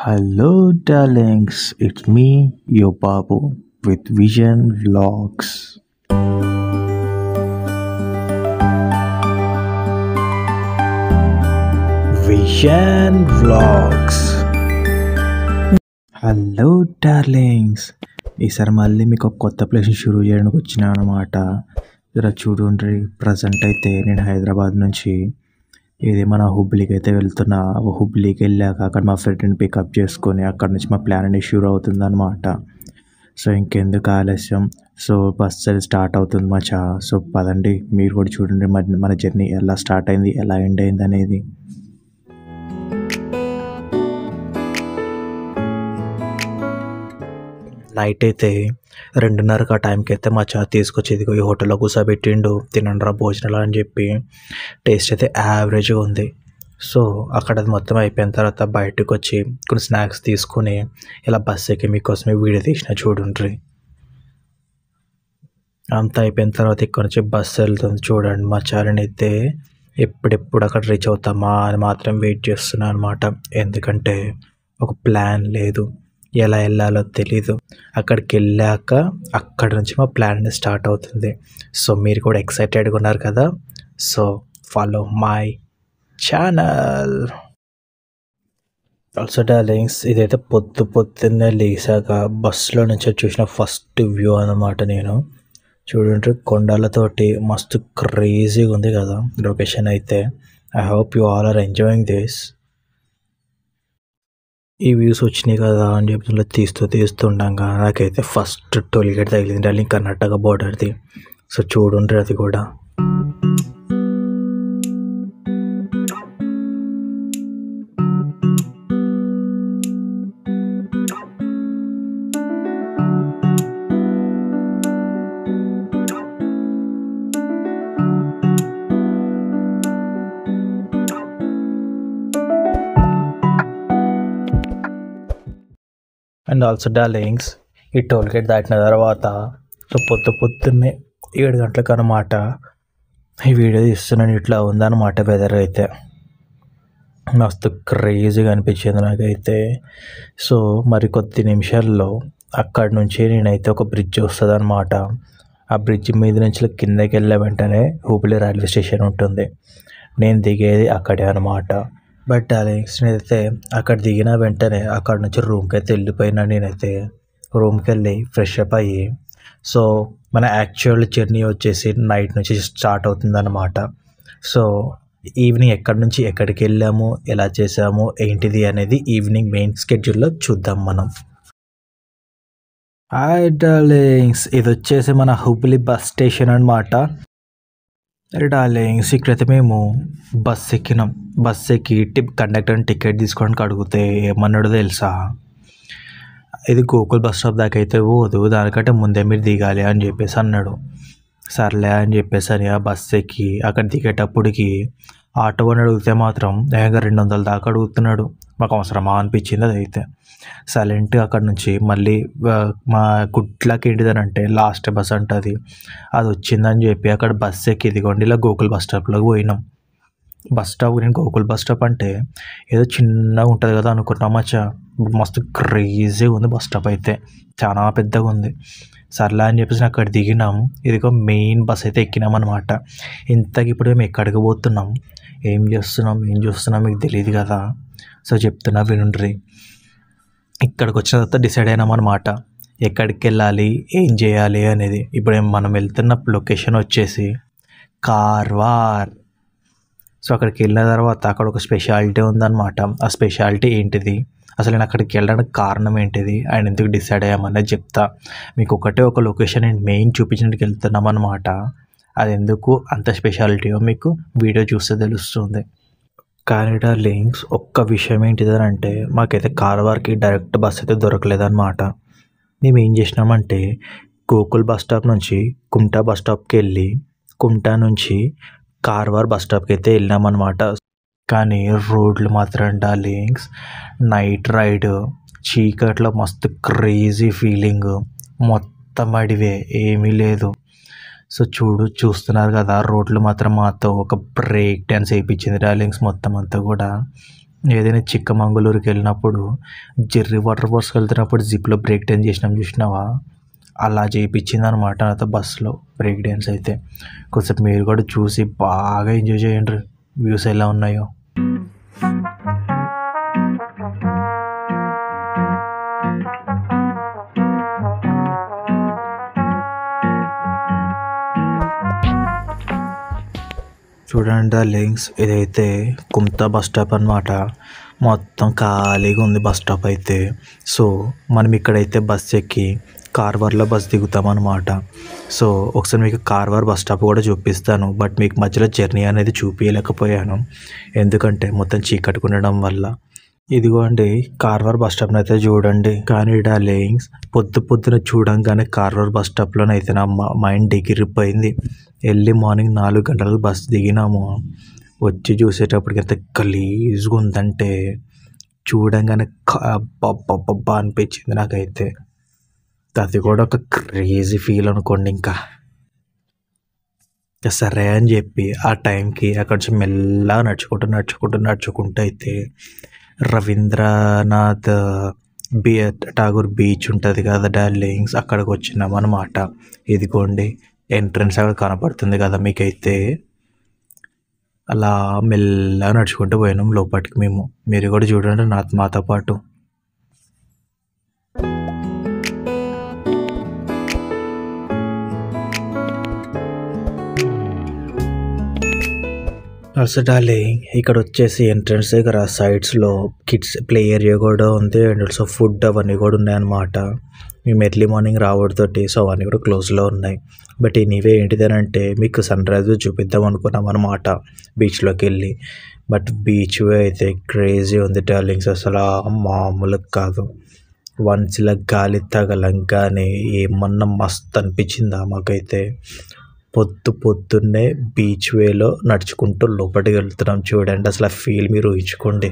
Hello, darlings. It's me, your Babu, with Vision Vlogs. Vision Vlogs. Hello darlings, ఈసారి మళ్ళీ మీకు ఒక కొత్త ప్లేస్ షురూ చేయడానికి వచ్చినా అనమాట. జర చూడండి, ప్రజెంట్ అయితే నేను హైదరాబాద్ నుంచి ఇది మన హుబ్లీకి అయితే వెళ్తున్నా. హుబ్లీకి వెళ్ళాక అక్కడ మా ఫ్రెండ్ని పికప్ చేసుకొని అక్కడ నుంచి మా ప్లాన్ అనేది షూర్ అవుతుంది అనమాట. సో ఇంకెందుకు ఆలస్యం, సో బస్ అది స్టార్ట్ అవుతుంది మచా. సో పదండి, మీరు కూడా చూడండి మన జర్నీ ఎలా స్టార్ట్ అయింది, ఎలా ఎండ్ అయింది అనేది. నైట్ అయితే 2:30కి ఆ టైంకి అయితే మా చా తీసుకొచ్చేది ఈ హోటల్లో కూర్చోబెట్టిండు, తినండిరా భోజనాలు అని చెప్పి. టేస్ట్ అయితే యావరేజ్గా ఉంది. సో అక్కడ అది మొత్తం అయిపోయిన తర్వాత బయటకు వచ్చి కొన్ని స్నాక్స్ తీసుకుని ఇలా బస్ ఎక్కి మీకోసమే వీడియో తీసిన చూడండి. అంతా అయిపోయిన తర్వాత ఇక్కడ నుంచి బస్సు వెళ్తుంది చూడండి. మా చాలని అయితే ఎప్పుడెప్పుడు అక్కడ రీచ్ అవుతామా అని మాత్రం వెయిట్ చేస్తున్నాను అనమాట. ఎందుకంటే ఒక ప్లాన్ లేదు, ఎలా వెళ్ళాలో తెలీదు. అక్కడికి వెళ్ళాక అక్కడ నుంచి మా ప్లాన్ అనేది స్టార్ట్ అవుతుంది. సో మీరు కూడా ఎక్సైటెడ్గా ఉన్నారు కదా, so follow my channel. Also darlings, ఇదైతే పొద్దున్నే లేసాక బస్సులో నుంచి చూసిన ఫస్ట్ వ్యూ అన్నమాట. నేను చూడండి, కొండలతోటి మస్తు క్రేజీగా ఉంది కదా లొకేషన్ అయితే. I hope you all are enjoying this. ఈ వ్యూస్ వచ్చినాయి కదా అని చెప్పి తీస్తుండగా నాకైతే ఫస్ట్ టోల్గేట్ తగిలింది డార్లింగ్, కర్ణాటక బోర్డర్ది. సో చూడండి అది కూడా. అండ్ ఆల్సో డార్లింగ్స్, ఈ టోల్గేట్ దాటిన తర్వాత సో పొద్దున్నే 7 గంటలకు అనమాట ఈ వీడియో తీస్తున్నాను. ఇట్లా ఉందన్నమాట వెదర్ అయితే. మస్తు క్రేజీగా అనిపించింది నాకైతే. సో మరి కొద్ది నిమిషాల్లో అక్కడి నుంచి నేనైతే ఒక బ్రిడ్జ్ వస్తుంది అనమాట. ఆ బ్రిడ్జ్ మీద నుంచి కిందకి వెళ్ళే వెంటనే హుబ్లీ రైల్వే స్టేషన్ ఉంటుంది. నేను దిగేది అక్కడే అనమాట. బట్ డార్లింగ్స్, నేనైతే అక్కడ దిగిన వెంటనే అక్కడ నుంచి రూమ్కి అయితే వెళ్ళిపోయినా. నేనైతే రూమ్కి వెళ్ళి ఫ్రెష్ అప్ అయ్యి, సో మన యాక్చువల్ జర్నీ వచ్చేసి నైట్ నుంచి స్టార్ట్ అవుతుంది అన్నమాట. సో ఈవినింగ్ ఎక్కడి నుంచి ఎక్కడికి వెళ్ళాము, ఎలా చేసాము, ఏంటిది అనేది ఈవినింగ్ మెయిన్ స్కెడ్యూల్లో చూద్దాం మనం. హాయ్ డార్లింగ్స్, ఇది వచ్చేసి మన హుబ్లీ బస్ స్టేషన్ అనమాట. అరే డార్లింగ్స్, ఇక్కడైతే మేము బస్ ఎక్కినాం. బస్ ఎక్కి కండక్టర్ని టికెట్ తీసుకోవడానికి అడిగితే ఏమన్నాడో తెలుసా, ఇది గోకుల్ బస్ స్టాప్ దాకా అయితే పోదు, దానికంటే ముందే మీరు దిగాలి అని చెప్పేసి అన్నాడు. సర్లే అని చెప్పేసి అని ఆ బస్ ఎక్కి అక్కడ దిగేటప్పటికి ఆటో అని అడిగితే మాత్రం ఏకంగా 200 దాకా అడుగుతున్నాడు. మాకు అవసరమా అనిపించింది అదైతే. సైలెంట్గా అక్కడ నుంచి మళ్ళీ మా గుడ్లకి ఏంటిదని అంటే లాస్ట్ బస్ ఉంటుంది, అది వచ్చిందని చెప్పి అక్కడ బస్ ఎక్కి ఇదిగోండి ఇలా గోకుల్ బస్ స్టాప్లోకి పోయినాం. బస్ స్టాప్, నేను గోకుల్ బస్ స్టాప్ అంటే ఏదో చిన్నగా ఉంటుంది కదా అనుకుంటున్నాం మచ్చా. మస్తు క్రేజీగా ఉంది బస్ స్టాప్ అయితే, చాలా పెద్దగా ఉంది. సర్లే అని చెప్పేసి అక్కడ దిగినాం. ఇదిగో మెయిన్ బస్ అయితే ఎక్కినాం అనమాట. ఇంతకు ఇప్పుడు మేము ఎక్కడికి పోతున్నాం, ఏం చూస్తున్నాం మీకు తెలియదు కదా. సో చెప్తున్నా వినుండ్రి. ఇక్కడికి వచ్చిన తర్వాత డిసైడ్ అయినాం అనమాట ఎక్కడికి వెళ్ళాలి, ఏం చేయాలి అనేది. ఇప్పుడు మనం వెళ్తున్న లొకేషన్ వచ్చేసి కార్వార్. సో అక్కడికి వెళ్ళిన తర్వాత అక్కడ ఒక స్పెషాలిటీ ఉందన్నమాట. ఆ స్పెషాలిటీ ఏంటిది, అసలు నేను అక్కడికి వెళ్ళడానికి కారణం ఏంటిది, అండ్ ఎందుకు డిసైడ్ అయ్యామనేది చెప్తా. మీకు ఒకటే ఒక లొకేషన్ నేను మెయిన్ చూపించడానికి వెళ్తున్నాం అనమాట. అది ఎందుకు అంత స్పెషాలిటీయో మీకు వీడియో చూస్తే తెలుస్తుంది. కానీ డార్లింగ్స్, ఒక్క విషయం ఏంటిదని అంటే మాకైతే కార్వార్కి డైరెక్ట్ బస్ అయితే దొరకలేదన్నమాట. మేము ఏం చేసినామంటే గోకుల్ బస్ స్టాప్ నుంచి కుమ్టా బస్ స్టాప్కి వెళ్ళి కుమ్టా నుంచి కార్వార్ బస్ స్టాప్కి అయితే వెళ్ళామన్నమాట. కానీ రోడ్లు మాత్రం డార్లింగ్స్, నైట్ రైడ్ చీకట్లో మస్తు క్రేజీ ఫీలింగ్, మొత్తం అడివే, ఏమీ లేదు. సో చూస్తున్నారు కదా, రోడ్లు మాత్రం మాతో ఒక బ్రేక్ డ్యాన్స్ వేయించింది డార్లింగ్స్ మొత్తం అంతా కూడా. ఏదైనా చిక్కమంగళూరుకి వెళ్ళినప్పుడు జెర్రీ వాటర్ ఫాల్స్కి వెళ్తున్నప్పుడు జిప్లో బ్రేక్ డాన్స్ చేసినాం చూసినావా, అలా చేయించింది అనమాట నాతో బస్సులో బ్రేక్ డాన్స్. అయితే కొంచెం మీరు కూడా చూసి బాగా ఎంజాయ్ చేయండి, వ్యూస్ ఎలా ఉన్నాయో. చూడండి లింక్స్, ఇదైతే కుమ్తా బస్ స్టాప్ అనమాట. మొత్తం ఖాళీగా ఉంది బస్ స్టాప్ అయితే. సో మనం ఇక్కడైతే బస్ ఎక్కి కార్వార్లో బస్ దిగుతామన్నమాట. సో ఒకసారి మీకు కార్వార్ బస్ స్టాప్ కూడా చూపిస్తాను, బట్ మీకు మధ్యలో జర్నీ అనేది చూపించలేకపోయాను ఎందుకంటే మొత్తం చీకటి ఉండడం వల్ల. ఇదిగోండి కార్వార్ బస్ స్టాప్ని అయితే చూడండి. కానీ డార్లింగ్స్, పొద్దున చూడంగానే కార్వార్ బస్ స్టాప్లోనైతే నా మైండ్ ఎగిరిపోయింది. ఎర్లీ మార్నింగ్ 4 గంటలకు బస్ దిగినాము, వచ్చి చూసేటప్పటికి ఎంత గలీజ్గా ఉందంటే చూడంగానే అబ్బబ్బబ్బా అనిపించింది నాకైతే. అది కూడా ఒక క్రేజీ ఫీల్ అనుకోండి. ఇంకా సరే అని చెప్పి ఆ టైంకి అక్కడి నుంచి మెల్లగా నడుచుకుంటూ అయితే రవీంద్రనాథ్ ఠాగూర్ బీచ్ ఉంటుంది కదా డార్లింగ్స్, అక్కడికి వచ్చినాం అనమాట. ఇదిగోండి ఎంట్రన్స్ అక్కడ కనపడుతుంది కదా మీకైతే. అలా మెల్లగా నడుచుకుంటూ పోయినాం లోపలికి మేము. మీరు కూడా చూడండి మాతో పాటు. ఆల్సో డార్లింగ్, ఇక్కడ వచ్చేసి ఎంట్రన్స్ దగ్గర సైడ్స్లో కిడ్స్ ప్లే ఏరియా కూడా ఉంది, అండ్ ఆల్సో ఫుడ్ అవన్నీ కూడా ఉన్నాయన్నమాట. మేము ఎర్లీ మార్నింగ్ రావడంతోటి సో అవన్నీ కూడా క్లోజ్లో ఉన్నాయి. బట్ ఇవే ఏంటిదనంటే మీకు సన్ రైజ్ చూపిద్దాం అనుకున్నాం అనమాట బీచ్లోకి వెళ్ళి. బట్ బీచ్ అయితే క్రేజీ ఉంది డార్లింగ్స్, అసలు మామూలు కాదు. వన్స్ ఇలా గాలి తగలంగానే ఏమన్నా మస్తు అనిపించిందా మాకైతే. పొద్దున్నే బీచ్ వేలో నడుచుకుంటూ లోపలికి వెళ్తున్నాం చూడండి. అసలు ఆ ఫీల్ మీరు ఊహించుకోండి,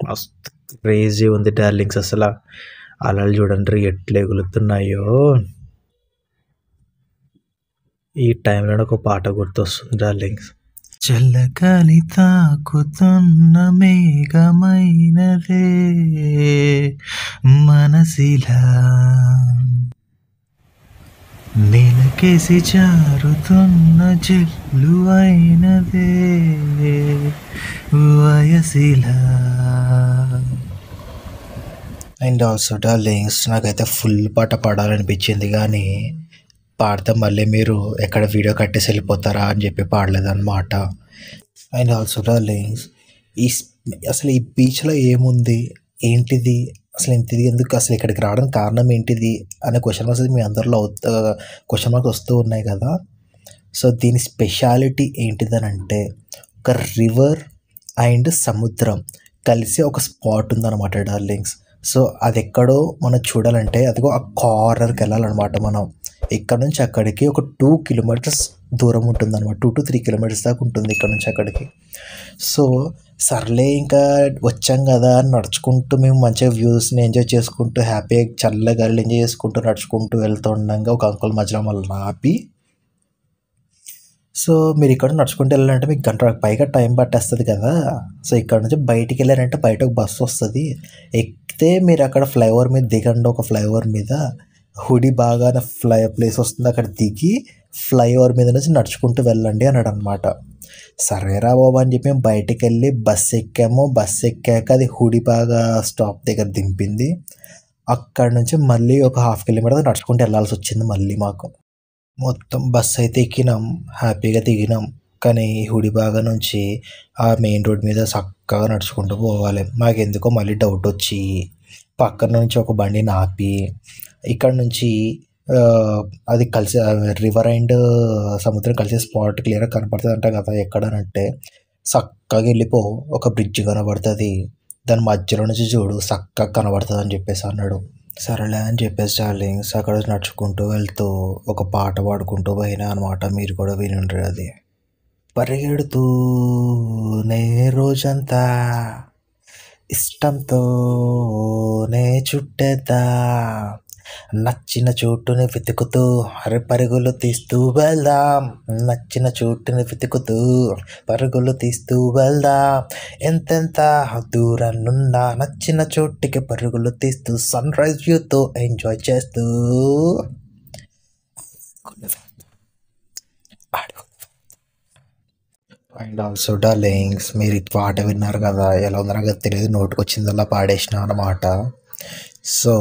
మస్తు క్రేజీ ఉంది డార్లింగ్స్. అసలు అలలు చూడండి ఎట్లా ఎగులుతున్నాయో. ఈ టైంలో ఒక పాట గుర్తొస్తుంది డార్లింగ్స్. చల్లగాలి తాకుతున్న మేఘమైనదే మనసిలా, నేలకేసి జారుతున్న జల్లు అయినదే వయసిలా. అండ్ ఆల్సో డార్లింగ్స్, నాకైతే ఫుల్ పాట పాడాలనిపించింది కానీ పాడితే మళ్ళీ మీరు ఎక్కడ వీడియో కట్టేసి వెళ్ళిపోతారా అని చెప్పి పాడలేదన్నమాట. అండ్ ఆల్సో డార్లింగ్స్, అసలు ఈ బీచ్లో ఏముంది, ఏంటిది, అసలు ఇంటిది ఎందుకు, అసలు ఇక్కడికి రావడానికి కారణం ఏంటిది అనే క్వశ్చన్ మార్క్స్ మీ అందరిలో క్వశ్చన్ మార్క్స్ వస్తూ ఉన్నాయి కదా. సో దీని స్పెషాలిటీ ఏంటిదనంటే ఒక రివర్ అండ్ సముద్రం కలిసి ఒక స్పాట్ ఉందన్నమాట డార్లింగ్స్. సో అది ఎక్కడో మనం చూడాలంటే అదిగో ఆ కార్నర్కి వెళ్ళాలన్నమాట మనం. ఇక్కడ నుంచి అక్కడికి ఒక 2 కిలోమీటర్స్ దూరం ఉంటుంది అనమాట. 2 to 3 కిలోమీటర్స్ దాకా ఉంటుంది ఇక్కడ నుంచి అక్కడికి. సో సర్లే ఇంకా వచ్చాం కదా అని నడుచుకుంటూ మేము మంచిగా వ్యూస్ని ఎంజాయ్ చేసుకుంటూ హ్యాపీగా చల్లగా గాలిని ఎంజాయ్ చేసుకుంటూ నడుచుకుంటూ వెళ్తూ ఉండగా ఒక అంకుల్ మధ్యలో మళ్ళీ ఆపి, సో మీరు ఇక్కడ నడుచుకుంటూ వెళ్ళాలంటే మీకు గంట పైగా టైం పట్టేస్తుంది కదా. సో ఇక్కడ నుంచి బయటికి వెళ్ళారంటే బయట ఒక బస్సు వస్తుంది, ఎక్కితే మీరు అక్కడ ఫ్లైఓవర్ మీద దిగండి. ఒక ఫ్లైఓవర్ మీద హుడీ బాగా ప్లేస్ వస్తుంది, అక్కడ దిగి ఫ్లైఓవర్ మీద నుంచి నడుచుకుంటూ వెళ్ళండి అన్నాడు అనమాట. సరేరా బాబు అని చెప్పి మేము బయటికి వెళ్ళి బస్సు ఎక్కాము. బస్సు ఎక్కాక అది హుడీ బాగా స్టాప్ దగ్గర దింపింది. అక్కడ నుంచి మళ్ళీ ఒక 1/2 కిలోమీటర్ నడుచుకుంటూ వెళ్ళాల్సి వచ్చింది మళ్ళీ మాకు. మొత్తం బస్సు అయితే ఎక్కినాం, హ్యాపీగా దిగినాం. కానీ హుడీ బాగా నుంచి ఆ మెయిన్ రోడ్ మీద చక్కగా నడుచుకుంటూ పోవాలి. మాకెందుకో మళ్ళీ డౌట్ వచ్చి పక్కన నుంచి ఒక బండిని ఆపి ఇక్కడ నుంచి అది కలిసి రివర్ అండ్ సముద్రం కలిసే స్పాట్ క్లియర్గా కనపడుతుంది అంట కదా. ఎక్కడనంటే చక్కగా వెళ్ళిపో, ఒక బ్రిడ్జ్ కనబడుతుంది, దాని మధ్యలో నుంచి చూడు చక్కగా కనబడుతుంది అని చెప్పేసి అన్నాడు. సరేలే అని చెప్పేసి డార్లింగ్స్ అక్కడ నడుచుకుంటూ వెళ్తూ ఒక పాట పాడుకుంటూ పోయినా అనమాట. మీరు కూడా వినుండ్రి అది. పరిగెడుతూనే రోజంతా ఇష్టంతోనే చుట్టేద్దా, నచ్చిన చోటుని వెతుకుతూ పరుగులు తీస్తూ వెళ్దాం. నచ్చిన చోటుని వెతుకుతూ పరుగులు తీస్తూ వెళ్దాం. ఎంతెంత దూరాన్నున్నా నచ్చిన చోటికి పరుగులు తీస్తూ సన్ రైజ్ వ్యూతో ఎంజాయ్ చేస్తూ అండ్ ఆల్సో డార్లింగ్స్, మీరు ఈ పాట విన్నారు కదా, ఎలా ఉందో నాకు తెలియదు, నోటికి వచ్చిందల్లా పాడేసిన అనమాట. So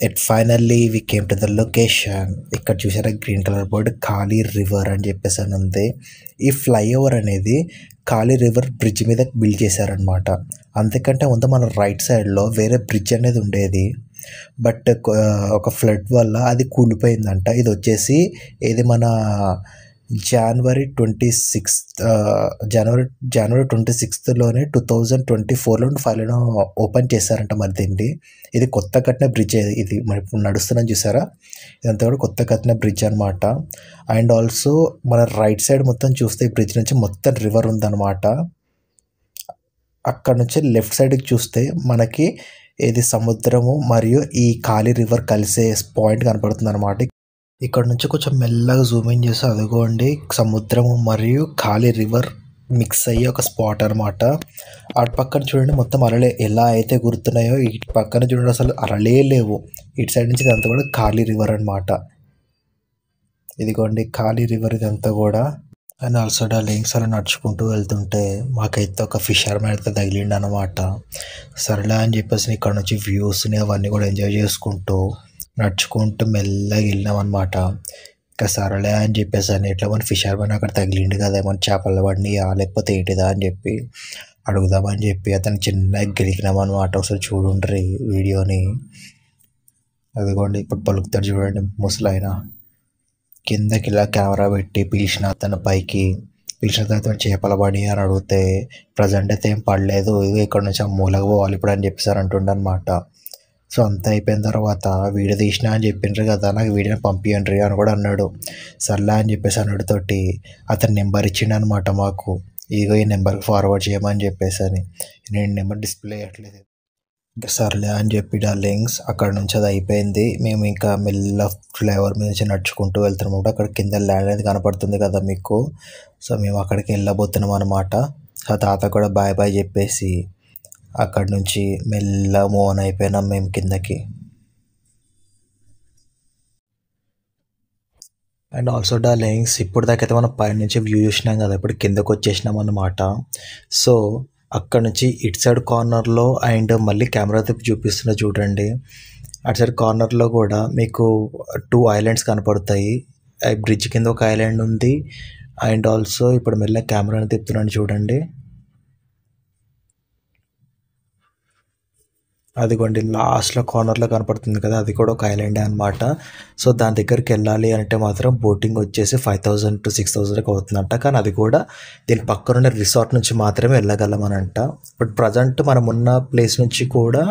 it finally we came to the location. ఇక్కడ చూసారా green colour board Kali river అని చెప్పేసి అని ఉంది. ఈ ఫ్లైఓవర్ అనేది కాళీ రివర్ బ్రిడ్జ్ మీద బిల్డ్ చేశారనమాట. అంతకంటే ముందు మన రైట్ సైడ్లో వేరే బ్రిడ్జ్ అనేది ఉండేది. బట్ ఒక ఫ్లడ్ వల్ల అది కూలిపోయిందంట. ఇది వచ్చేసి ఇది మన జనవరి 26లోనే 2024లో 5లో ఓపెన్ చేశారంట. మరి దీన్ని ఇది కొత్త కట్టిన బ్రిడ్జ్. ఇది మరి ఇప్పుడు నడుస్తున్నాం చూసారా, ఇదంతా కూడా కొత్త కట్టిన బ్రిడ్జ్ అనమాట. అండ్ ఆల్సో మన రైట్ సైడ్ మొత్తం చూస్తే ఈ బ్రిడ్జ్ నుంచి మొత్తం రివర్ ఉందన్నమాట. అక్కడ నుంచి లెఫ్ట్ సైడ్కి చూస్తే మనకి ఇది సముద్రము మరియు ఈ కాళీ రివర్ కలిసే పాయింట్ కనపడుతుంది అనమాట. ఇక్కడ నుంచి కొంచెం మెల్లగా జూమ్ ఇన్ చేస్తే అదిగోండి సముద్రము మరియు కాళీ రివర్ మిక్స్ అయ్యే ఒక స్పాట్ అనమాట. అటు పక్కన చూడండి మొత్తం అలలే ఎలా అయితే గుర్తున్నాయో, ఇటు పక్కన చూడండి అసలు అలలే లేవు. ఇటు సైడ్ నుంచి ఇదంతా కూడా కాళీ రివర్ అనమాట. ఇదిగోండి కాళీ రివర్ ఇదంతా కూడా. అండ్ ఆల్సో డార్లింగ్స్, అలా నడుచుకుంటూ వెళ్తుంటే మాకైతే ఒక ఫిషర్మెన్ అయితే తగిలిండు అనమాట. సరేలే అని చెప్పేసి ఇక్కడ నుంచి వ్యూస్ని అవన్నీ కూడా ఎంజాయ్ చేసుకుంటూ నడుచుకుంటూ మెల్లగా వెళ్ళినాం అనమాట. ఇంకా సరేలే అని చెప్పేసి అని ఎట్లా మన ఫిషర్మెన్ అక్కడ తగిలిండు కదా, ఏమన్నా చేపల పడినాయా లేకపోతే ఏంటిదా అని చెప్పి అడుగుదామని చెప్పి అతను చిన్నగా గెలికినాం అనమాట. ఒకసారి చూడుండ్రి వీడియోని. అదిగోండి ఇప్పుడు పలుకుతాడు చూడండి ముసలాయన. కిందకి ఇలా కెమెరా పెట్టి పిలిచిన అతను పైకి, పిలిచిన తర్వాత చేపల పడి అని అడిగితే ప్రజెంట్ అయితే ఏం పడలేదు, ఇది ఇక్కడ నుంచి ఆ మూలకు పోవాలి ఇప్పుడు అని చెప్పేసారు అంటుండే అనమాట. సో అంతా అయిపోయిన తర్వాత వీడియో తీసినా అని చెప్పిండ్రు కదా, నాకు వీడియోని పంపించండి అని కూడా అన్నాడు. సర్లే అని చెప్పేసి అన్నాడుతోటి అతను నెంబర్ ఇచ్చిండు అనమాట మాకు. ఇగో ఈ నెంబర్కి ఫార్వర్డ్ చేయమని చెప్పేసి అని. నేను నెంబర్ డిస్ప్లే అయ్యట్లేదు. ఇంకా సర్లే అని చెప్పి డార్లింగ్స్ అక్కడ నుంచి అది అయిపోయింది. మేము ఇంకా మెల్ల ఫ్లైఓవర్ మీద నుంచి నడుచుకుంటూ వెళ్తున్నాము. అక్కడ కింద ల్యాండ్ అనేది కనపడుతుంది కదా మీకు. సో మేము అక్కడికి వెళ్ళబోతున్నాం అనమాట. ఆ తాత కూడా బాయ్ బాయ్ చెప్పేసి అక్కడ నుంచి మెల్ల మూవ్ ఆన్ అయిపోయినాం మేము కిందకి. అండ్ ఆల్సో డార్లింగ్స్, ఇప్పుడు దాకైతే మనం పైన నుంచి వ్యూ చూసినాం కదా, ఇప్పుడు కిందకు వచ్చేసినాం అన్నమాట. సో అక్కడ నుంచి ఇటు సైడ్ కార్నర్లో అండ్ మళ్ళీ కెమెరా తిప్పి చూపిస్తున్నా చూడండి, అటు సైడ్ కార్నర్లో కూడా మీకు 2 ఐలాండ్స్ కనపడతాయి. బ్రిడ్జ్ కింద ఒక ఐలాండ్ ఉంది. అండ్ ఆల్సో ఇప్పుడు మెల్ల కెమెరాని తిప్పుతున్నాను చూడండి, అదిగోండి లాస్ట్లో కార్నర్లో కనపడుతుంది కదా, అది కూడా ఒక ఐలాండే అనమాట. సో దాని దగ్గరికి వెళ్ళాలి అంటే మాత్రం బోటింగ్ వచ్చేసి 5,000 to 6,000 అవుతుందంట. కానీ అది కూడా దీని పక్కనున్న రిసార్ట్ నుంచి మాత్రమే వెళ్ళగలమనంట. బట్ ప్రజెంట్ మనం ఉన్న ప్లేస్ నుంచి కూడా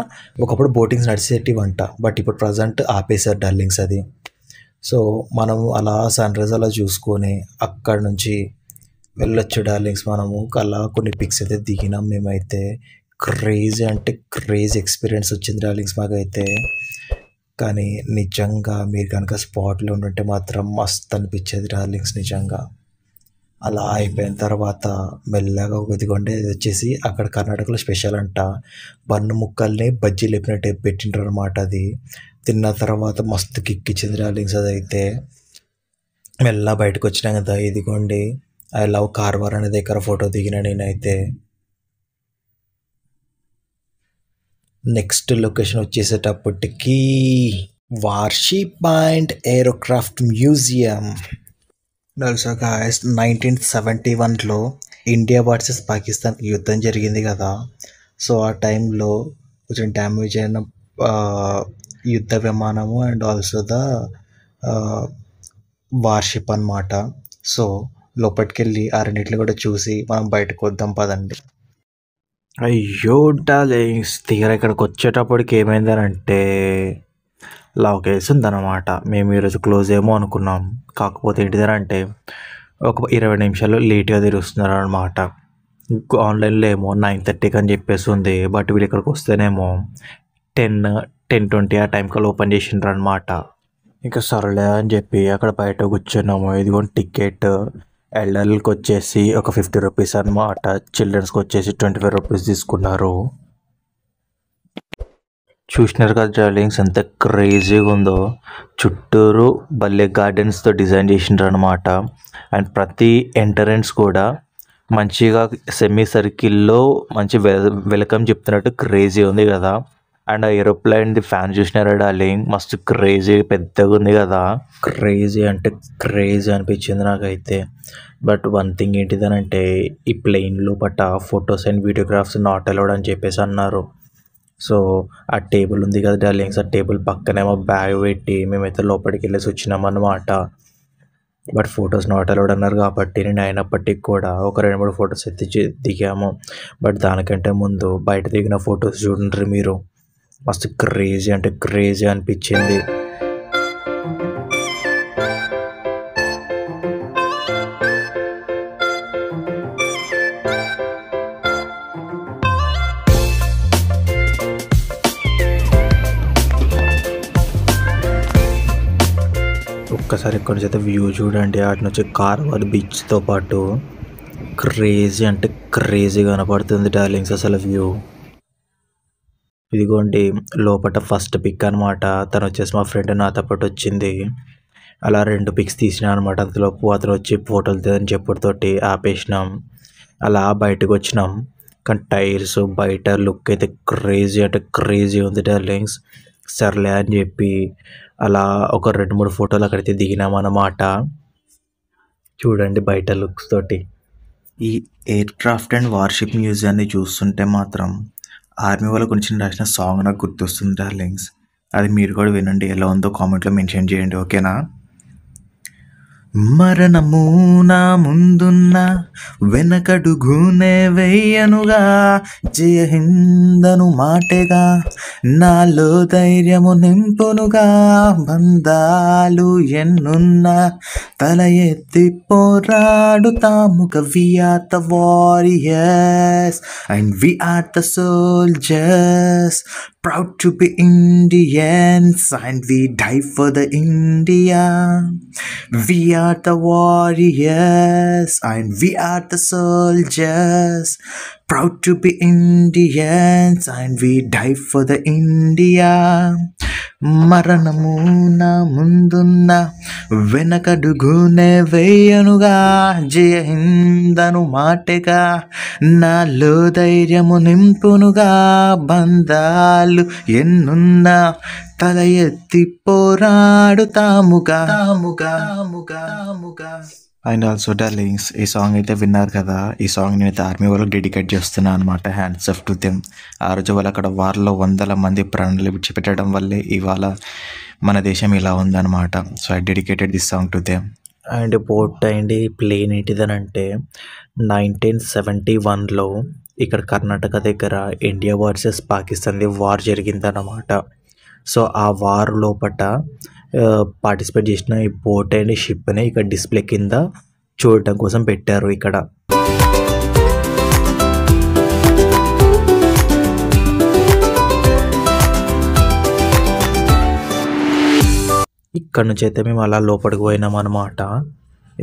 ఒకప్పుడు బోటింగ్స్ నడిచేటివంట, బట్ ఇప్పుడు ప్రజెంట్ ఆపేశారు డార్లింగ్స్ అది. సో మనం అలా సన్ రైజ్ అలా చూసుకొని అక్కడ నుంచి వెళ్ళొచ్చు డార్లింగ్స్. మనము అలా కొన్ని పిక్స్ అయితే దిగినాం మేమైతే. క్రేజీ అంటే క్రేజీ ఎక్స్పీరియన్స్ వచ్చింది డార్లింగ్స్ మాకైతే. కానీ నిజంగా మీరు కనుక స్పాట్లో ఉండుంటే మాత్రం మస్తు అనిపించేది డార్లింగ్స్ నిజంగా. అలా అయిపోయిన తర్వాత మెల్లగా ఇదిగోండి ఇది వచ్చేసి అక్కడ కర్ణాటకలో స్పెషల్ అంట, బన్ను ముక్కల్ని బజ్జీ లేపినట్టు పెట్టిండ్రు అనమాట. అది తిన్న తర్వాత మస్తు కిక్కిచ్చింది డార్లింగ్స్. అదైతే మెల్ల బయటకు వచ్చినా కదా, ఇదిగోండి ఐ లవ్ కార్వార్ అనే దగ్గర ఫోటో దిగిన నేనైతే. నెక్స్ట్ లొకేషన్ వచ్చేసేటప్పటికి వార్షీ point aircraft museum. Also guys 1971లో ఇండియా వర్సెస్ పాకిస్తాన్కి యుద్ధం జరిగింది కదా. సో ఆ టైంలో కొంచెం డ్యామేజ్ అయిన యుద్ధ విమానము అండ్ ఆల్సో ద వార్షిప్ అన్నమాట. సో లోపలికి వెళ్ళి ఆ రెండింటిని కూడా చూసి మనం బయటకు వద్దాం పదండి. అయ్యో డార్లింగ్స్, తీరా ఇక్కడికి వచ్చేటప్పటికి ఏమైందనంటే లాక్ వేసి ఉందన్నమాట. మేము ఈరోజు క్లోజ్ ఏమో అనుకున్నాం, కాకపోతే ఏంటిదనంటే ఒక 20 నిమిషాలు లేట్గా తిరుగుస్తున్నారు అనమాట. ఆన్లైన్లో ఏమో 9:30 అని చెప్పేసి ఉంది, బట్ వీళ్ళు ఇక్కడికి వస్తేనేమో 10 10:20 ఆ టైంకల్లా ఓపెన్ చేసిండ్రు అనమాట. ఇంకా సరేలే అని చెప్పి అక్కడ బయట కూర్చున్నాము. ఇదిగోండి టికెట్. ఎల్డర్లకు వచ్చేసి ఒక 50 రూపీస్ అనమాట. చిల్డ్రన్స్కి వచ్చేసి 25 రూపీస్ తీసుకున్నారు. చూసినారు కదా డార్లింగ్స్, ఎంత క్రేజీగా ఉందో. చుట్టూరు భలే గార్డెన్స్తో డిజైన్ చేసిండ్రు అనమాట. అండ్ ప్రతి ఎంట్రన్స్ కూడా మంచిగా సెమీ సర్కిల్లో మంచి వెల్కమ్ చెప్తున్నట్టు క్రేజీ ఉంది కదా. అండ్ ఆ ఏరోప్లేన్ది ఫ్యాన్ చూసినారా డార్లింగ్, మస్తు క్రేజీ పెద్దగా ఉంది కదా. క్రేజీ అంటే క్రేజీ అనిపించింది నాకైతే. బట్ వన్ థింగ్ ఏంటిదనంటే ఈ ప్లేన్లో పట్ట photos and videographs not allowed అని చెప్పేసి అన్నారు. సో ఆ టేబుల్ ఉంది కదా డార్లింగ్స్, ఆ టేబుల్ పక్కనే మా బ్యాగ్ పెట్టి మేమైతే లోపలికి వెళ్ళేసి వచ్చినాం అన్నమాట. బట్ ఫొటోస్ నాట్ అలౌడ్ అన్నారు కాబట్టి నేను అయినప్పటికీ కూడా ఒక 2-3 ఫొటోస్ ఎత్తి దిగాము. బట్ దానికంటే ముందు బయట దిగిన ఫొటోస్ చూడండి మీరు, మస్తు క్రేజీ అంటే క్రేజీ అనిపించింది. ఒక్కసారి ఇక్కడ నుంచి అయితే వ్యూ చూడండి, అటు నుంచి కార్వార్ బీచ్తో పాటు క్రేజీ అంటే క్రేజీ కనపడుతుంది డార్లింగ్స్ అసలు వ్యూ. ఇదిగోండి లోపల ఫస్ట్ పిక్ అనమాట. తను వచ్చేసి మా ఫ్రెండ్ నాతో పాటు వచ్చింది. అలా 2 పిక్స్ తీసినాం అనమాట. అంతలోపు అతను వచ్చి ఫోటోలు తీయని చెప్పుడుతోటి ఆపేసినాం. అలా బయటకు వచ్చినాం. కానీ టైర్స్ బయట లుక్ అయితే క్రేజీ అంటే క్రేజీ ఉంది డార్లింగ్స్. సర్లే అని చెప్పి అలా ఒక 2-3 ఫోటోలు అక్కడైతే దిగినాం అన్నమాట. చూడండి బయట లుక్స్ తోటి. ఈ ఎయిర్ క్రాఫ్ట్ అండ్ వార్షిప్ మ్యూజియాన్ని చూస్తుంటే మాత్రం ఆర్మీ వాళ్ళ గురించి రాసిన సాంగ్ నాకు గుర్తొస్తుంది డార్లింగ్స్. అది మీరు కూడా వినండి, ఎలా ఉందో కామెంట్లో మెన్షన్ చేయండి, ఓకేనా. మరణము నా ముందున్న వెనకడుగునే వెయ్యనుగా, జయహిందను మాటగా నాలో ధైర్యము నింపునుగా, బంధాలు ఎన్నున్నా తల ఎత్తి పోరాడుతాముగా. We are the warriors and we are the soldiers, proud to be Indians and we die for the India. We are the warriors and we are the soldiers, proud to be Indians and we die for the India. మరణము నా ముందున్న వెనకడుగునే వేయనుగా, జయహిందను మాటగా నాలో ధైర్యము నింపునుగా, బంధాలు ఎన్నున్నా తల ఎత్తి పోరాడుతాముగా. అండ్ ఆల్సో డార్లింగ్స్, ఈ సాంగ్ అయితే విన్నారు కదా. ఈ సాంగ్ నేనైతే ఆర్మీ వాళ్ళకి డెడికేట్ చేస్తున్నాను అనమాట. Hands off to them. ఆ రోజు వాళ్ళు అక్కడ వార్లో 100 మంది ప్రాణాలు విడిచిపెట్టడం వల్లే ఇవాళ మన దేశం ఇలా ఉందన్నమాట. So I dedicated this song to them. And port అండి ప్లేన్ ఏంటిదనంటే 1971లో ఇక్కడ కర్ణాటక దగ్గర ఇండియా వర్సెస్ పాకిస్తాన్ది వార్ జరిగిందన్నమాట. సో ఆ వార్ లోపట పార్టిసిపేట్ చేసిన ఈ బోట్ అండ్ షిప్ని ఇక్కడ డిస్ప్లే కింద చూడటం కోసం పెట్టారు ఇక్కడ. ఇక్కడ నుంచి అయితే మేము అలా లోపలికి పోయినాం అనమాట.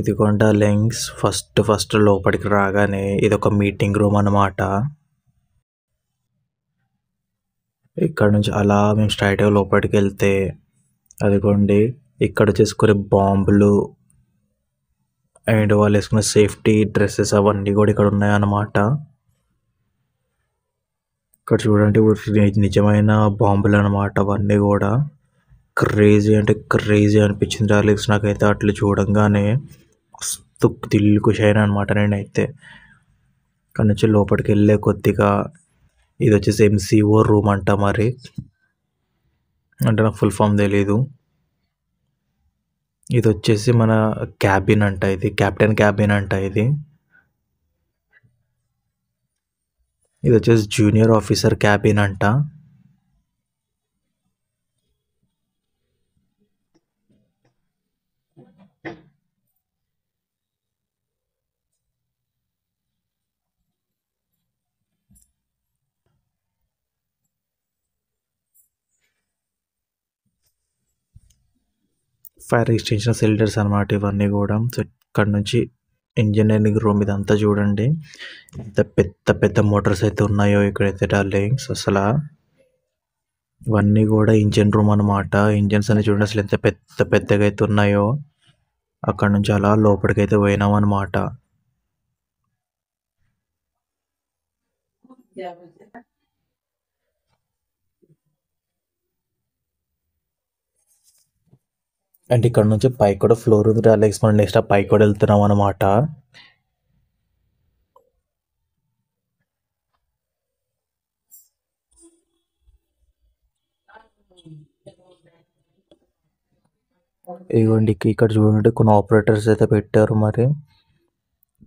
ఇదిగోండా లెంగ్స్ ఫస్ట్ లోపలికి రాగానే ఇది ఒక మీటింగ్ రూమ్ అనమాట. ఇక్కడ నుంచి అలా మేము స్ట్రైట్గా లోపలికి వెళ్తే అదిగోండి ఇక్కడ చేసుకునే బాంబులు అండ్ వాళ్ళు వేసుకునే సేఫ్టీ డ్రెస్సెస్ అవన్నీ కూడా ఇక్కడ ఉన్నాయన్నమాట. ఇక్కడ చూడండి నిజమైన బాంబులు అనమాట అవన్నీ కూడా. క్రేజీ అంటే క్రేజీ అనిపించింది డార్లింగ్స్ నాకైతే అట్లా చూడంగానే. మస్తు దిల్ ఖుషి అయినా అనమాట నేనైతే. ఇక్కడ నుంచి లోపలికి వెళ్ళే కొద్దిగా ఇది వచ్చేసి MCO రూమ్ అంట. మరి అంటే నాకు ఫుల్ ఫామ్ తెలీదు. ఇది వచ్చేసి మన క్యాబిన్ అంట, ఇది కెప్టెన్ క్యాబిన్ అంట. ఇది వచ్చేసి జూనియర్ ఆఫీసర్ క్యాబిన్ అంట. ఫైర్ ఎక్స్టెన్షన్ సిలిండర్స్ అనమాట ఇవన్నీ కూడా. సో ఇక్కడ నుంచి ఇంజనీరింగ్ రూమ్ ఇదంతా చూడండి, ఎంత పెద్ద పెద్ద మోటార్స్ అయితే ఉన్నాయో ఇక్కడైతే డార్లింగ్స్. అసలు ఇవన్నీ కూడా ఇంజన్ రూమ్ అనమాట. ఇంజన్స్ అని చూడండి అసలు ఎంత పెద్ద పెద్దగా అయితే ఉన్నాయో. అక్కడ నుంచి అలా లోపలికి అయితే పోయినాం అనమాట. అండ్ ఇక్కడ నుంచి పైకి కూడా ఫ్లోర్ ఉంది డార్లింగ్స్. మనం నెక్స్ట్ ఆ పైకి కూడా వెళ్తున్నాం అనమాట. ఇదిగోండి ఇక్కడ చూడండి కొన్ని ఆపరేటర్స్ అయితే పెట్టారు. మరి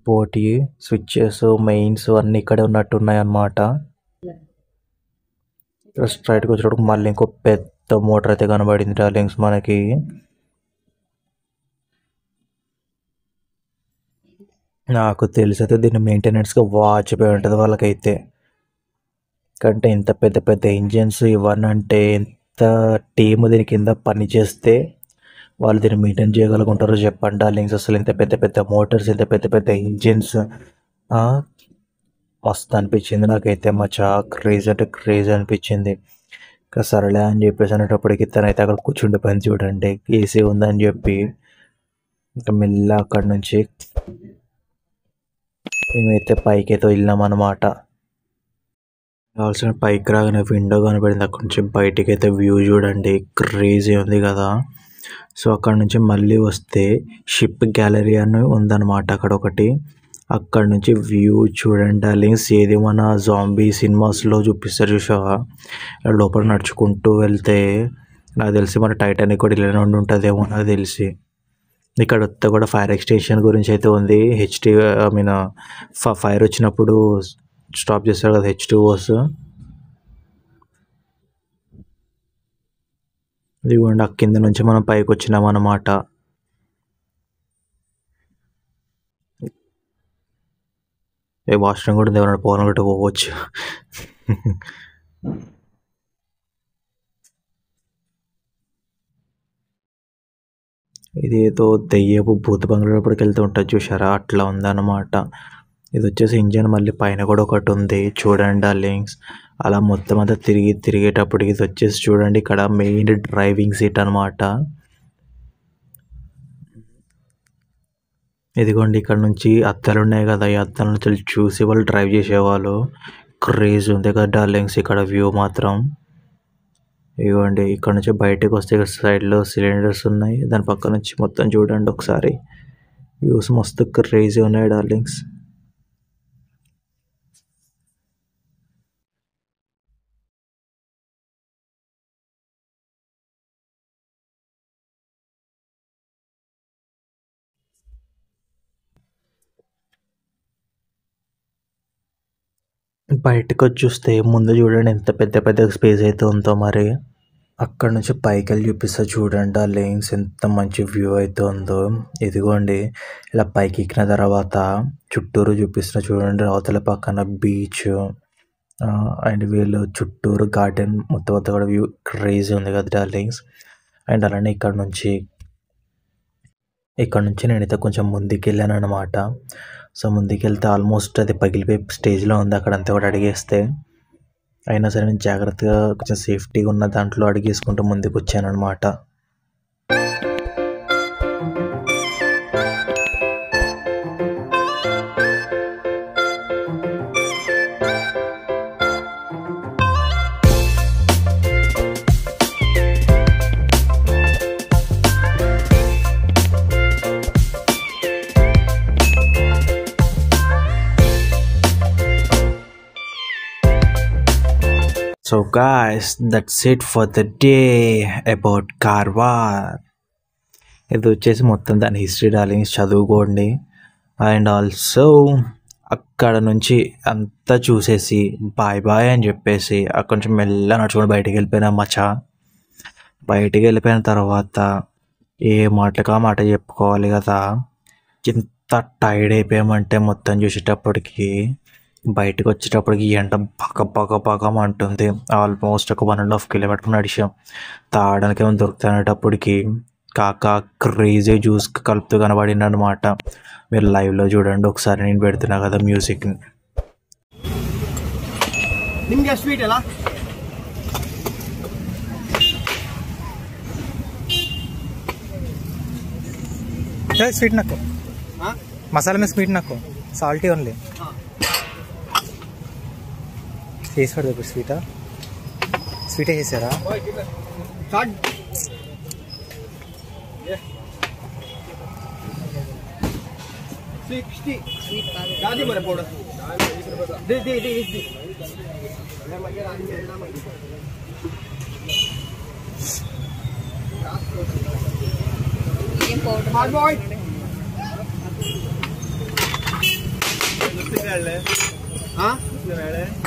పోటీ స్విచ్చెస్ మెయిన్స్ అన్నీ ఇక్కడే ఉన్నట్టు ఉన్నాయి అన్నమాట. స్ట్రైట్గా వచ్చేటప్పుడు మళ్ళీ ఇంకో పెద్ద మోటార్ అయితే కనబడింది డార్లింగ్స్ మనకి. నాకు తెలిసి అయితే దీన్ని మెయింటెనెన్స్గా వాచిపోయి ఉంటుంది వాళ్ళకైతే. కంటే ఇంత పెద్ద పెద్ద ఇంజిన్స్ ఇవన్నీ అంటే ఎంత టీమ్ దీని కింద పని చేస్తే వాళ్ళు దీన్ని మెయింటైన్ చేయగలుగుంటారో చెప్పండి డార్లింగ్స్. అసలు ఇంత పెద్ద పెద్ద మోటార్స్, ఇంత పెద్ద పెద్ద ఇంజిన్స్ మస్తు అనిపించింది నాకైతే. మచ్చా క్రేజ్ అంటే క్రేజ్ అనిపించింది. ఇంకా సరేలే అని చెప్పేసి అనేటప్పటికి తనైతే అక్కడ కూర్చుండే పని చూడండి, ఏసీ ఉందని చెప్పి. ఇంకా మెల్ల అక్కడ నుంచి మేమైతే పైకి అయితే వెళ్ళాం అనమాట. కావాల్సిన పైకి రాగానే విండో కనబడింది. అక్కడ నుంచి బయటికి అయితే వ్యూ చూడండి, క్రేజీ ఉంది కదా. సో అక్కడ నుంచి మళ్ళీ వస్తే షిప్ గ్యాలరీ అని ఉందన్నమాట అక్కడ ఒకటి. అక్కడ నుంచి వ్యూ చూడండి డార్లింగ్స్, ఏది మన జాంబీ సినిమాస్లో చూపిస్తారు చూసావా, లోపల నడుచుకుంటూ వెళ్తే నాకు తెలిసి మన టైటానిక్ కూడా ఇలానే ఉండి ఉంటుందేమో నాకు తెలిసి. ఇక్కడ వస్తే కూడా ఫైర్ ఎక్స్టెన్షన్ గురించి అయితే ఉంది. ఐ మీన్ ఫైర్ వచ్చినప్పుడు స్టాప్ చేస్తారు కదా H2Os. ఇదిగోండి ఆ కింద నుంచి మనం పైకి వచ్చినాం అన్నమాట. ఏ వాష్రూమ్ కూడా ఉంది, ఎవరైనా పోవాలనుకుంటే పోవచ్చు. ఇది ఏదో దెయ్యపు భూత బంగ్లాలోపలికి వెళ్తూ ఉంటుంది చూసారా, అట్లా ఉందన్నమాట. ఇది వచ్చేసి ఇంజన్ మళ్ళీ పైన కూడా ఒకటి ఉంది చూడండి డార్లింగ్స్. అలా మొత్తం అంతా తిరిగేటప్పటికి ఇది వచ్చేసి చూడండి ఇక్కడ మెయిన్ డ్రైవింగ్ సీట్ అనమాట. ఇదిగోండి ఇక్కడ నుంచి అద్దాలు ఉన్నాయి కదా, ఈ అద్దాల నుంచి చూసి వాళ్ళు డ్రైవ్ చేసేవాళ్ళు. క్రేజ్ ఉంది కదా డార్లింగ్స్ ఇక్కడ వ్యూ మాత్రం. ఇదిగోండి ఇక్కడ నుంచి బయటకు వస్తే ఇక్కడ సైడ్లో సిలిండర్స్ ఉన్నాయి, దాని పక్క నుంచి మొత్తం చూడండి ఒకసారి. వ్యూస్ మస్తు క్రేజీ ఉన్నాయి డార్లింగ్స్. బయటకు వచ్చి చూస్తే ముందు చూడండి ఎంత పెద్ద పెద్ద స్పేస్ అయితే ఉందో. మరి అక్కడ నుంచి పైకి వెళ్ళి చూపిస్తా చూడండి డార్లింగ్స్, ఎంత మంచి వ్యూ అయితే ఉందో. ఇదిగోండి ఇలా పైకి ఎక్కిన తర్వాత చుట్టూరు చూపిస్తున్నా చూడండి, అవతల పక్కన బీచ్ అండ్ వీళ్ళు చుట్టూరు గార్డెన్ మొత్తం అంతా కూడా వ్యూ క్రేజీ ఉంది కదా డార్లింగ్స్. అండ్ అలానే ఇక్కడ నుంచి నేనైతే కొంచెం ముందుకు వెళ్ళాను అనమాట. సో ముందుకు వెళ్తే ఆల్మోస్ట్ అది పగిలిపోయి స్టేజ్లో ఉంది అక్కడంతా కూడా అడిగేస్తే. అయినా సరే నేను జాగ్రత్తగా కొంచెం సేఫ్టీగా ఉన్న దాంట్లో అడిగేసుకుంటూ ముందుకు వచ్చాను అనమాట. So guys, that's it for the day about Karwar. ఇది వచ్చేసి మొత్తం దాని హిస్టరీ డార్లింగ్స్ చదువుకోండి. అండ్ ఆల్సో అక్కడ నుంచి అంతా చూసేసి బాయ్ బాయ్ అని చెప్పేసి అక్కడ నుంచి మెల్ల నడుచుకొని బయటికి వెళ్ళిపోయినా మచ్చా. బయటికి వెళ్ళిపోయిన తర్వాత ఏ మాటకా మాట చెప్పుకోవాలి కదా, ఎంత టైర్డ్ అయిపోయామంటే మొత్తం చూసేటప్పటికి బయటకు వచ్చేటప్పటికి ఎండ పగ అంటుంది. ఆల్మోస్ట్ ఒక 1.5 కిలోమీటర్ నడిచాం. తాగడానికి ఏమైనా దొరుకుతానేటప్పటికి కాకా క్రేజీ జ్యూస్ కలుపుతూ కనబడింది అనమాట. మీరు లైవ్లో చూడండి ఒకసారి, నేను పెడుతున్నా కదా మ్యూజిక్ని. ನಿಮಗೆ ಸ್ವೀಟ್ ಅಲ್ಲ స్వీట్ నాకు మసాలా మీద స్వీట్ నాకు సాల్టీ ఓన్లీ చేసి పడదు స్వీటా స్వీటే చేశారా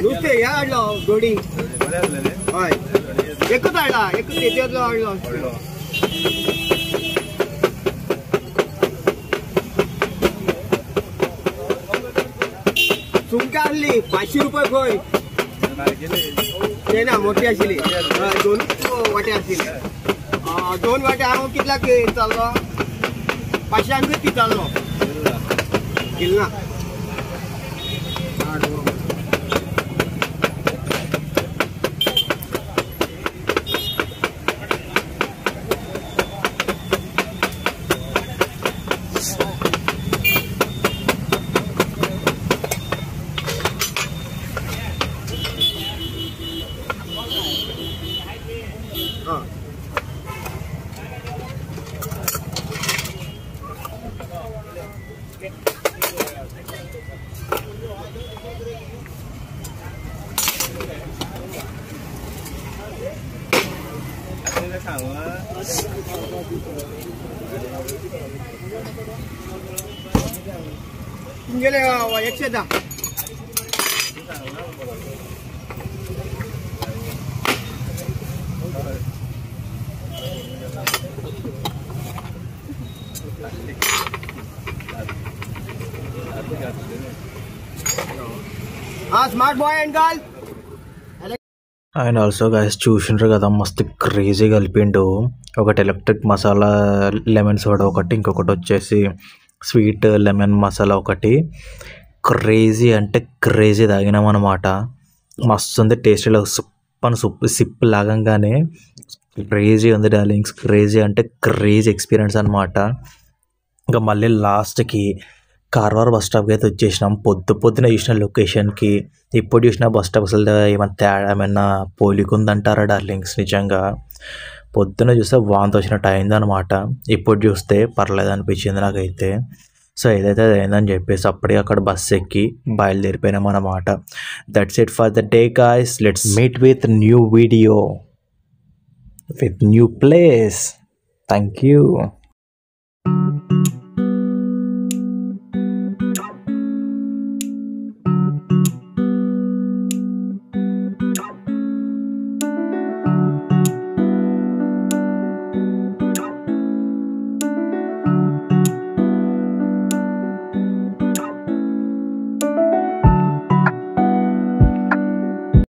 नुसते या आडलो गोडी हय एकूच हाडला एकूच तेजलो हाडलो सुंगटां आहली 500 रुपये खंय ते ना मोठी आशिल्ली दोन वाटे आशिल्ले 2 वाटे हांव कितल्याक चाललो 500 ती चाललो किल्ला गेले 110 smart boy and girl. And also guys చూసిండ్రు కదా మస్తు క్రేజీ కలిపిండు. ఒకటి ఎలక్ట్రిక్ మసాలా లెమన్ సోడా ఒకటి, ఇంకొకటి వచ్చేసి స్వీట్ లెమన్ మసాలా ఒకటి. క్రేజీ అంటే క్రేజీ తాగినాం అనమాట. మస్తు ఉంది టేస్ట్. ఇలా సిప్ లాగంగానే క్రేజీ ఉంది డార్లింగ్స్. క్రేజీ అంటే క్రేజీ ఎక్స్పీరియన్స్ అనమాట. ఇంకా మళ్ళీ లాస్ట్కి కార్వార్ బస్ స్టాప్కి అయితే వచ్చేసినాం. పొద్దున చూసిన లొకేషన్కి ఇప్పుడు చూసిన బస్ స్టాప్ అసలు ఏమైనా తేడా ఏమైనా పోలిక ఉందంటారా డార్లింగ్స్? నిజంగా పొద్దున చూస్తే వాంతి వచ్చినట్టు అయిందనమాట. ఇప్పుడు చూస్తే పర్లేదు అనిపించింది నాకైతే. సో ఏదైతే అయిందని చెప్పేసి అప్పుడే అక్కడ బస్సు ఎక్కి బయలుదేరిపోయినాం అన్నమాట. That's it for the day guys. Let's meet with new video with new place. Thank you.